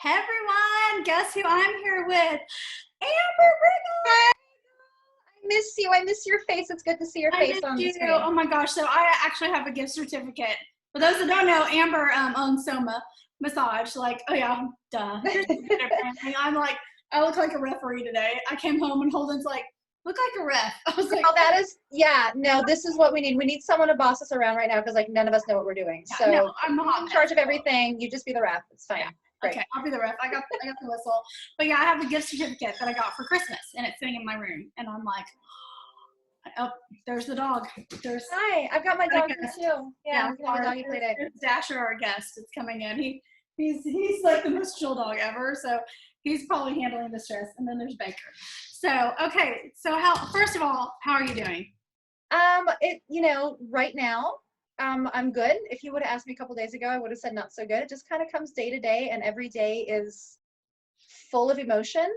Hey everyone, guess who I'm here with? Amber Briggle! Hi, I miss you. I miss your face. It's good to see your face on the screen. Oh my gosh, so I actually have a gift certificate. For those that don't know, Amber owns Soma Massage. Like, oh yeah, duh. I'm like, I look like a referee today. I came home and Holden's like, look like a ref. I was like, oh, that is, yeah, no, this is what we need. We need someone to boss us around right now because like none of us know what we're doing. yeah, So no, I'm in charge of everything. You just be the ref. It's fine. Yeah. Great. Okay, I'll be the ref. I got the whistle. But yeah, I have a gift certificate that I got for Christmas, and it's sitting in my room. And I'm like, oh, there's the dog. Hi, I've got my dog here too. Yeah, we can have a doggy play day. Dasher, our guest, is coming in. He's like the most chill dog ever. So he's probably handling the stress. And then there's Baker. So okay. So first of all, how are you doing? Right now, I'm good. If you would have asked me a couple days ago, I would have said not so good. It just kind of comes day to day, and every day is full of emotion.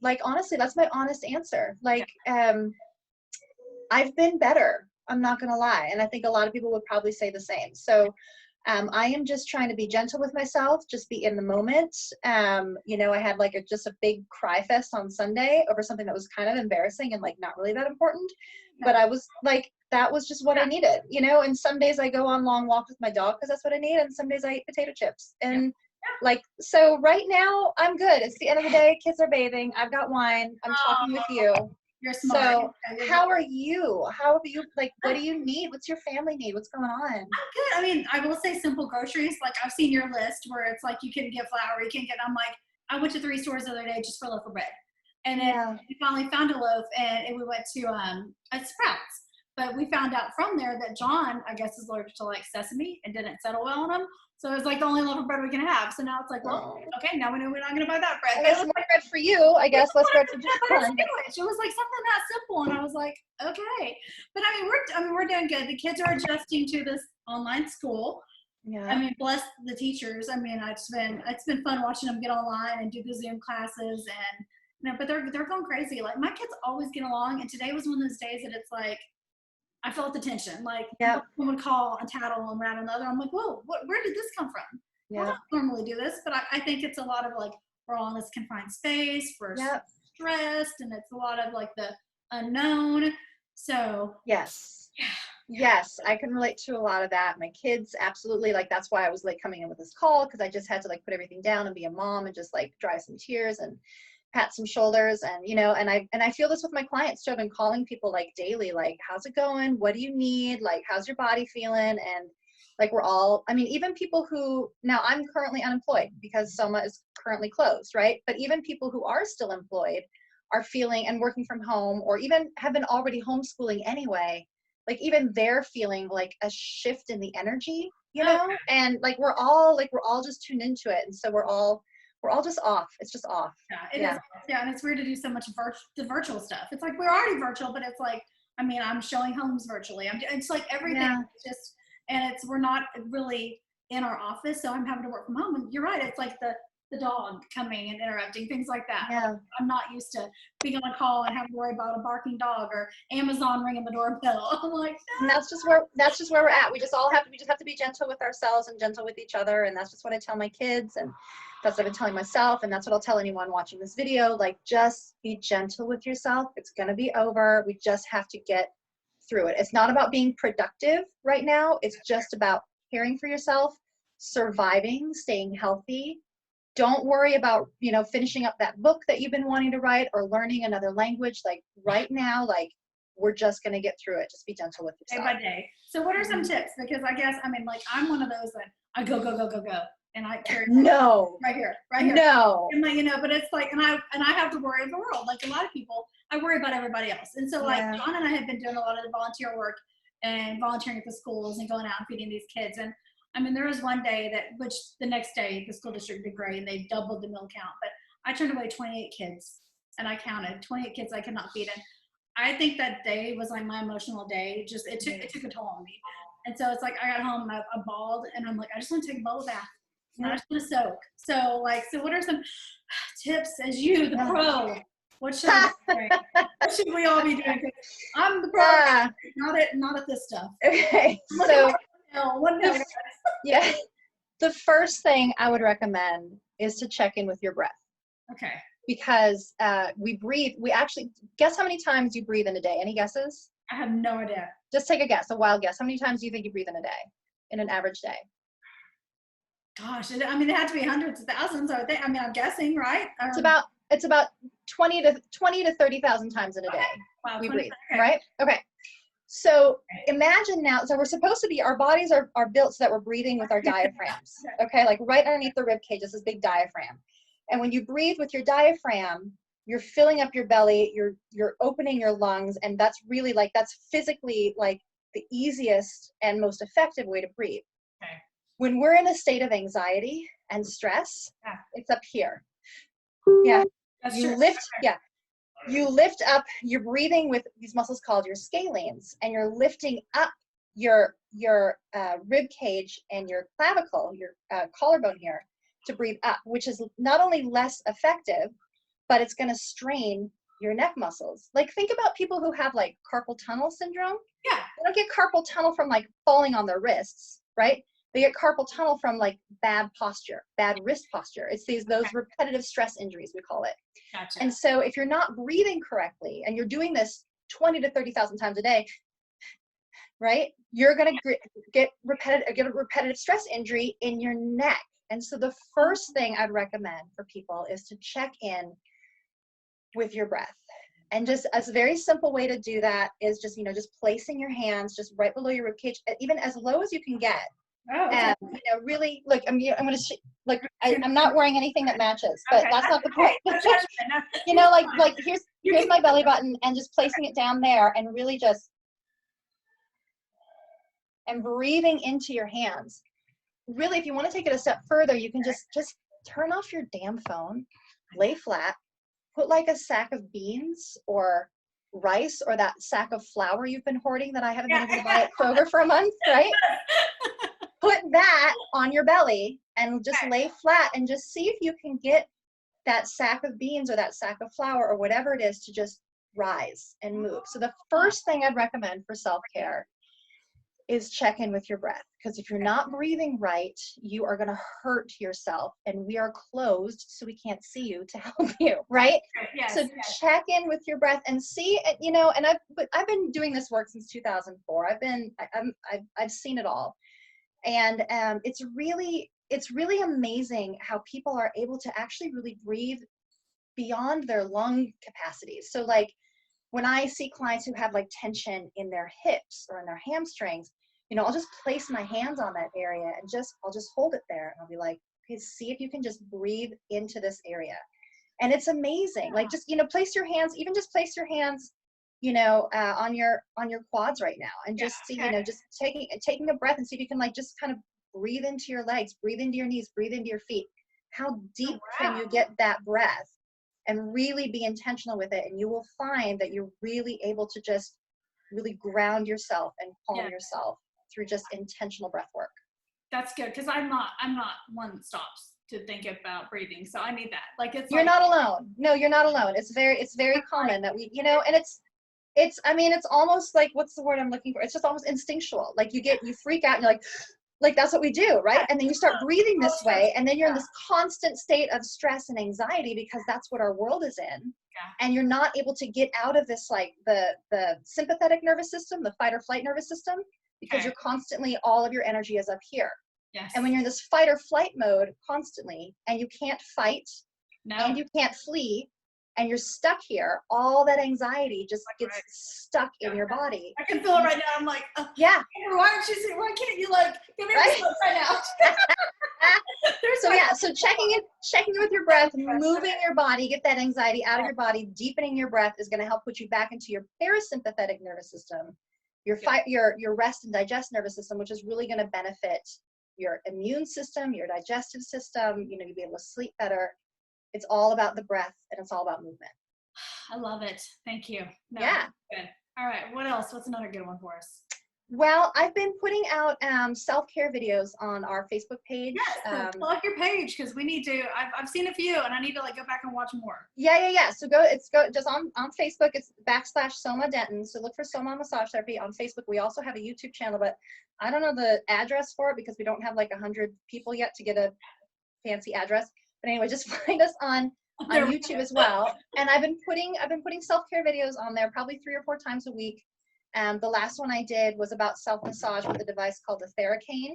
Like honestly, that's my honest answer. Like, I've been better. I'm not gonna lie, and I think a lot of people would probably say the same. So, I am just trying to be gentle with myself, just be in the moment. I had like just a big cry fest on Sunday over something that was kind of embarrassing and like not really that important. But I was like, that was just what I needed, and some days I go on long walks with my dog because that's what I need. And some days I eat potato chips. And so right now I'm good. It's the end of the day. Kids are bathing. I've got wine. I'm talking with you. You're smart. So how are you? How have you, like, what do you need? What's your family need? What's going on? I'm good. I mean, I will say simple groceries. Like I've seen your list where it's like you can get flour, you can get, I'm like, I went to 3 stores the other day just for a loaf of bread. And then we finally found a loaf and we went to Sprouts. But we found out from there that John, I guess, is allergic to like sesame and didn't settle well on him. So it was like the only loaf of bread we can have. So now it's like, well, okay, now we know we're not going to buy that bread. Less bread for you, I guess. Less bread for John. It was like something that simple, and I was like, okay. But I mean, we're doing good. The kids are adjusting to this online school. Yeah. I mean, bless the teachers. I mean, it's been fun watching them get online and do the Zoom classes, and but they're going crazy. Like my kids always get along, and today was one of those days that it's like, I felt the tension. Like someone would call and tattle and rat on the other. I'm like, whoa, where did this come from? I don't normally do this, but I think it's a lot of like, we're all in this confined space, we're stressed, and it's a lot of like the unknown. So yes, I can relate to a lot of that. My kids, absolutely. Like that's why I was like coming in with this call, because I just had to like put everything down and be a mom and just like dry some tears and pat some shoulders. And and I feel this with my clients too. I've been calling people like daily, like, how's it going? What do you need? Like, how's your body feeling? And like, we're all, I mean, even people who, now I'm currently unemployed because Soma is currently closed, right? But even people who are still employed are feeling and working from home, or even have been already homeschooling anyway, like even they're feeling like a shift in the energy, and like we're all just tuned into it. And so we're all just off. It's just off. Yeah, it is. Yeah, and it's weird to do so much the virtual stuff. It's like we're already virtual, but it's like, I mean, I'm showing homes virtually. It's like everything is just, and we're not really in our office, so I'm having to work from home. And you're right, it's like the dog coming and interrupting, things like that. Yeah. Like, I'm not used to being on a call and having to worry about a barking dog or Amazon ringing the doorbell. I'm like, and that's just where we're at. We just have to be gentle with ourselves and gentle with each other. And that's just what I tell my kids, and that's what I've been telling myself, and that's what I'll tell anyone watching this video. Like, just be gentle with yourself. It's gonna be over. We just have to get through it. It's not about being productive right now. It's just about caring for yourself, surviving, staying healthy. Don't worry about, finishing up that book that you've been wanting to write or learning another language. Like right now, like we're just going to get through it. Just be gentle with yourself. Day by day. So what are some tips? Because I guess, I mean, like I'm one of those that I go. And I carry right here. No. And like, but it's like, and I have to worry of the world. Like a lot of people, I worry about everybody else. And so like John and I have been doing a lot of the volunteer work and volunteering at the schools and going out and feeding these kids. And I mean, there was one day which the next day the school district did great and they doubled the meal count, but I turned away 28 kids and I counted 28 kids I could not feed. And I think that day was like my emotional day. Just, it took a toll on me. And so it's like, I got home and I bawled and I'm like, I just want to take a bubble bath. And I just want to soak. So what are some tips as you, the pro? What should we all be doing? I'm the pro, not at this stuff. Okay. So one no. yeah. The first thing I would recommend is to check in with your breath. Okay. Because we actually, guess how many times you breathe in a day? Any guesses? I have no idea. Just take a guess, a wild guess. How many times do you think you breathe in a day, in an average day? Gosh, I mean, it had to be hundreds of thousands. I mean, I'm guessing, right? It's about 20 to 30,000 times in a day. Wow, we 20, breathe, okay. right? Okay. So imagine now, so we're supposed to be, our bodies are built so that we're breathing with our diaphragms, okay? Like right underneath the rib cage is this big diaphragm. And when you breathe with your diaphragm, you're filling up your belly, you're opening your lungs, and that's really like, that's physically like the easiest and most effective way to breathe. Okay. When we're in a state of anxiety and stress, it's up here. Yeah. That's you true. lift, yeah. You lift up, you're breathing with these muscles called your scalenes, and you're lifting up your rib cage and your clavicle, your collarbone here, to breathe up, which is not only less effective, but it's going to strain your neck muscles. Like, think about people who have like carpal tunnel syndrome. Yeah. They don't get carpal tunnel from like falling on their wrists, right? They get carpal tunnel from like bad posture, bad wrist posture. It's those repetitive stress injuries, we call it. Gotcha. And so if you're not breathing correctly and you're doing this 20 to 30,000 times a day, right, you're going to get a repetitive stress injury in your neck. And so the first thing I'd recommend for people is to check in with your breath. And just as a very simple way to do that is just, just placing your hands just right below your rib cage, even as low as you can get. Oh, okay. Really, look, I'm going to, I'm not wearing anything that matches, but that's not the point. Like here's my belly button, and just placing it down there, and really just, and breathing into your hands. Really, if you want to take it a step further, you can just turn off your damn phone, lay flat, put like a sack of beans or rice or that sack of flour you've been hoarding that I haven't been able to buy at Kroger for a month, right? Put that on your belly and just lay flat, and just see if you can get that sack of beans or that sack of flour or whatever it is to just rise and move. So the first thing I'd recommend for self-care is check in with your breath, because if you're not breathing right, you are going to hurt yourself, and we are closed, so we can't see you to help you, right? Yes, so check in with your breath and see, and I've been doing this work since 2004. I've seen it all. And it's really amazing how people are able to actually really breathe beyond their lung capacities. So like when I see clients who have like tension in their hips or in their hamstrings, I'll just place my hands on that area and I'll just hold it there, and I'll be like, okay, see if you can just breathe into this area. And it's amazing. Like just, place your hands, on your quads right now, and just see, just taking a breath, and see if you can like just kind of breathe into your legs, breathe into your knees, breathe into your feet. How deep can you get that breath, and really be intentional with it? And you will find that you're really able to just really ground yourself and calm yourself through just intentional breath work. That's good, because I'm not one that stops to think about breathing, so I need that. Like You're not alone. No, you're not alone. It's very common that we, and it's almost like, what's the word I'm looking for? It's just almost instinctual. Like you freak out and you're like that's what we do, right? And then you start breathing this way, and then you're in this constant state of stress and anxiety, because that's what our world is in. And you're not able to get out of this, like the sympathetic nervous system, the fight or flight nervous system, because you're constantly, all of your energy is up here. Yes. And when you're in this fight or flight mode constantly, and you can't fight, and you can't flee, and you're stuck here, all that anxiety just gets stuck in your body. I can feel it right now. I'm like, yeah. Why can't you like give me this right now? So checking in with your breath, moving your body, get that anxiety out of your body, deepening your breath is going to help put you back into your parasympathetic nervous system, your rest and digest nervous system, which is really going to benefit your immune system, your digestive system. You'll be able to sleep better. It's all about the breath, and it's all about movement. I love it. Thank you. Yeah. Good. All right. What else? What's another good one for us? Well, I've been putting out self-care videos on our Facebook page. Yes, so plug your page because we need to. I've seen a few and I need to like go back and watch more. Yeah. So go just on Facebook. It's /Soma Denton. So look for Soma Massage Therapy on Facebook. We also have a YouTube channel, but I don't know the address for it because we don't have like 100 people yet to get a fancy address. But anyway, just find us on YouTube as well. And I've been putting self-care videos on there probably 3 or 4 times a week. The last one I did was about self-massage with a device called the Theracane.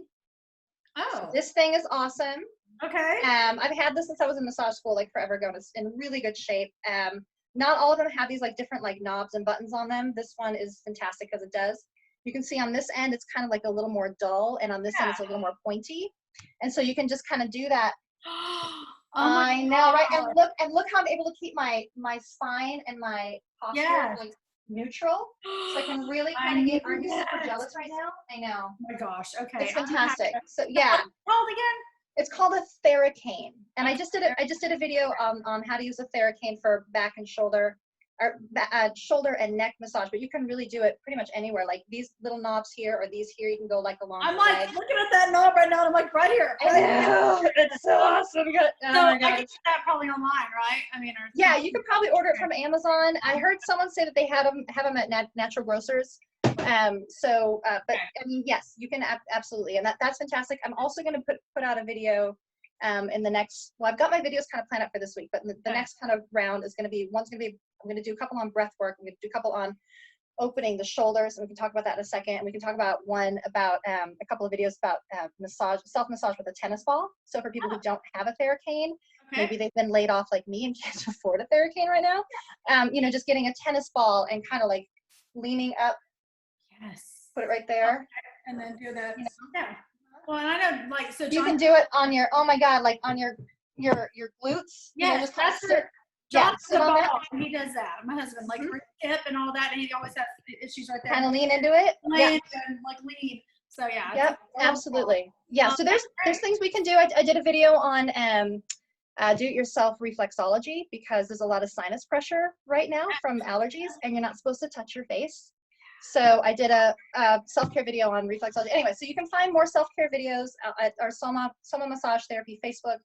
Oh. So this thing is awesome. Okay. I've had this since I was in massage school, like forever ago, and it's in really good shape. Not all of them have these like different like knobs and buttons on them. This one is fantastic because it does. You can see on this end, it's kind of like a little more dull, and on this end, it's a little more pointy. And so you can just kind of do that. I know, right? And look how I'm able to keep my spine and my posture like neutral. So I can really kind of get. Aren't you super jealous right now? I know. Oh my gosh. Okay. It's fantastic. So yeah. Called again? It's called a Theracane, and I just did a video on how to use a Theracane for back and shoulder, or shoulder and neck massage. But you can really do it pretty much anywhere. Like these little knobs here, or these here, you can go like along. I'm like looking at that knob right now, and I'm like right here. I know. It's so awesome. Oh my God. I can get that probably online, right? I mean, yeah, you can probably order it from Amazon. I heard someone say that they have them at natural grocers. But I mean, yes, you can absolutely, and that's fantastic. I'm also going to put out a video in the next. Well, I've got my videos kind of planned out for this week, but the next kind of round is going to be I'm going to do a couple on breath work. I'm going to do a couple on opening the shoulders, and we can talk about that in a second. And we can talk about a couple of videos about self-massage with a tennis ball. So for people who don't have a Theracane, maybe they've been laid off like me and can't afford a Theracane right now. Just getting a tennis ball and kind of like leaning up. Yes. Put it right there. And then do that. Yeah. Well, and I know, like, so you can do it on your, oh my God, like on your glutes. Yeah, just that's sit, sit on that. He does that. My husband, like, hip and all that, and he always has issues right there. Kind of lean into it. And like lean. So yeah. Yep, absolutely. Yeah. So there's things we can do. I did a video on do-it-yourself reflexology because there's a lot of sinus pressure right now from allergies, and you're not supposed to touch your face. So I did a self-care video on reflexology. Anyway, so you can find more self-care videos at our Soma Massage Therapy Facebook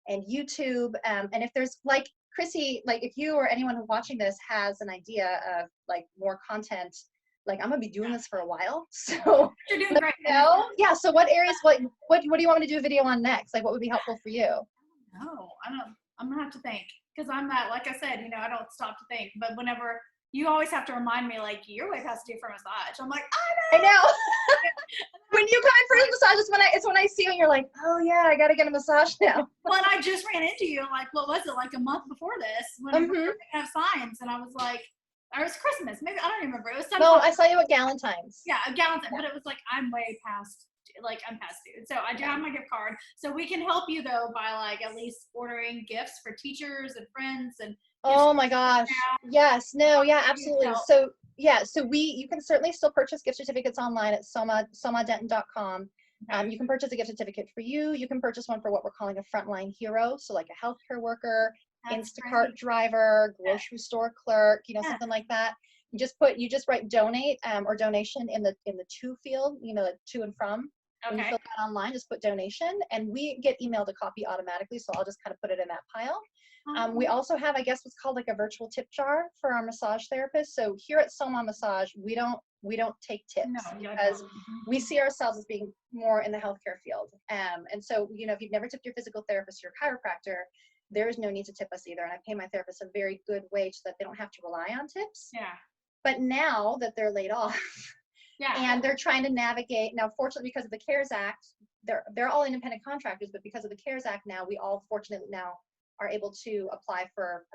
and YouTube. And if there's like Chrissy, like if you or anyone who's watching this has an idea of like more content, like I'm gonna be doing this for a while. So you're doing great. Yeah. So what areas? What do you want me to do a video on next? Like what would be helpful for you? No, I don't. I'm gonna have to think because I'm not. Like I said, I don't stop to think. But whenever you always have to remind me, like, your wife has to do for massage. I'm like, I know. When you come in for a massage, it's when I see you and you're like, oh yeah, I gotta get a massage now. Well, and I just ran into you, like, what was it, like a month before this, when we were gonna have signs, and I was like, or it was Christmas, maybe, I don't even remember. It was sometime. No, I saw you at Galentine's. Yeah, at Galentine's, but it was like, I'm past due. So I do have my gift card. So we can help you though by like at least ordering gifts for teachers and friends and. Oh my gosh. Yes. No. Yeah. Absolutely. So yeah. So you can certainly still purchase gift certificates online at somadenton.com. You can purchase a gift certificate for you. You can purchase one for what we're calling a frontline hero. So like a healthcare worker, Instacart driver, grocery store clerk, something like that. You just write donate or donation in the to field, to and from. When you fill that online, just put donation, and we get emailed a copy automatically. So I'll just kind of put it in that pile. We also have, I guess, what's called like a virtual tip jar for our massage therapists. So here at Soma Massage, we don't take tips because we see ourselves as being more in the healthcare field. And so, if you've never tipped your physical therapist or your chiropractor, there is no need to tip us either. And I pay my therapist a very good wage so that they don't have to rely on tips. Yeah. But now that they're laid off, and they're trying to navigate now, fortunately, because of the CARES Act, they're all independent contractors, but because of the CARES Act now, we all fortunately now are able to apply for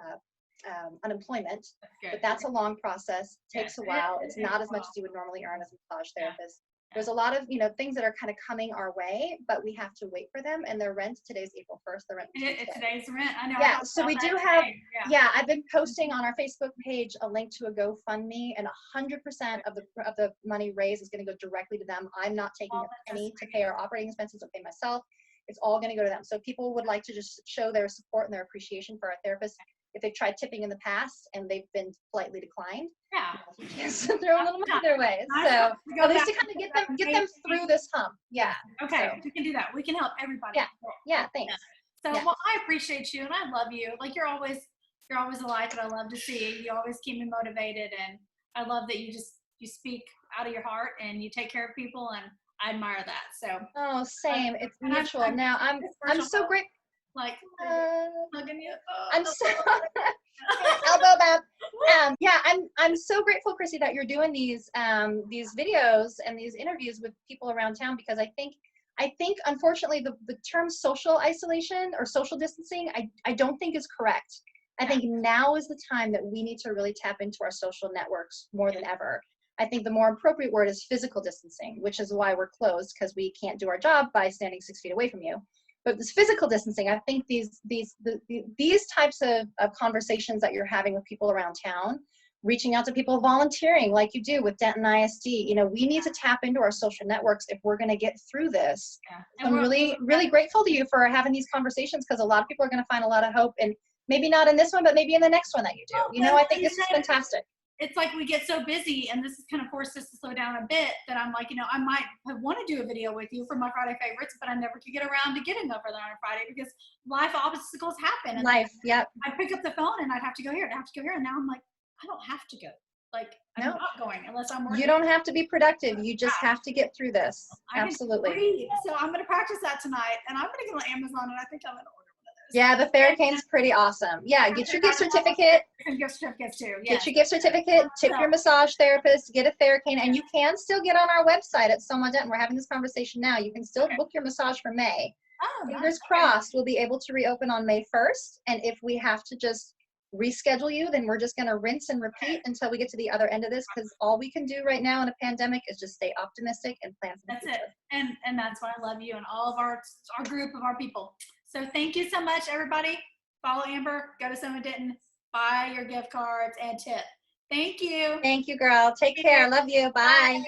unemployment. But that's a long process, takes a while. It's not as much as you would normally earn as a massage therapist. There's a lot of things that are kind of coming our way, but we have to wait for them. And their rent, today's April 1st. The rent. Today's rent. I know. Yeah. So we do have. Yeah, I've been posting on our Facebook page a link to a GoFundMe, and 100% of the money raised is going to go directly to them. I'm not taking a penny to pay our operating expenses or pay myself. It's all going to go to them. So if people would like to just show their support and their appreciation for our therapists, if they've tried tipping in the past and they've been politely declined. Yeah. Throw a little money their way. So at least to kind of get them through this hump. Yeah. Okay, so we can do that. We can help everybody. Yeah. Yeah. Thanks. So well, I appreciate you and I love you. Like you're always a light that I love to see. You always keep me motivated, and I love that you speak out of your heart and you take care of people, and I admire that. So same. It's mutual. Now I'm so grateful. Like hugging you. I'm so elbow bump. Yeah, I'm so grateful, Chrissy, that you're doing these videos and these interviews with people around town, because I think unfortunately the term social isolation or social distancing I don't think is correct. I think now is the time that we need to really tap into our social networks more than ever. I think the more appropriate word is physical distancing, which is why we're closed, because we can't do our job by standing 6 feet away from you. But this physical distancing, I think these types of conversations that you're having with people around town, reaching out to people, volunteering like you do with Denton ISD, we need to tap into our social networks if we're going to get through this. So I'm really, really grateful to you for having these conversations, because a lot of people are going to find a lot of hope, and maybe not in this one, but maybe in the next one that you do. I think this is fantastic. It's like we get so busy, and this has kind of forced us to slow down a bit, that I'm like, I might have wanted to do a video with you for my Friday favorites, but I never could get around to getting over there on a Friday because life obstacles happen. And yep. I pick up the phone and I'd have to go here, and now I'm like, I don't have to go. Like, I'm not going unless I'm working. You don't have to be productive. You just have to get through this. Absolutely. So I'm going to practice that tonight, and I'm going to go on Amazon, and I think I'm going to order. Yeah, the Theracane's pretty awesome. Yeah, get your gift certificate. Gift certificates too. Get your gift certificate, tip your massage therapist, get a Theracane, and you can still get on our website at Soma Denton. We're having this conversation now. You can still book your massage for May. Fingers crossed, we'll be able to reopen on May 1st. And if we have to just reschedule you, then we're just going to rinse and repeat until we get to the other end of this, because all we can do right now in a pandemic is just stay optimistic and plan for the future. That's it. And that's why I love you and all of our group of our people. So thank you so much, everybody. Follow Amber, go to Soma Denton, buy your gift cards, and tip. Thank you. Thank you, girl. Take care. Love you. Bye.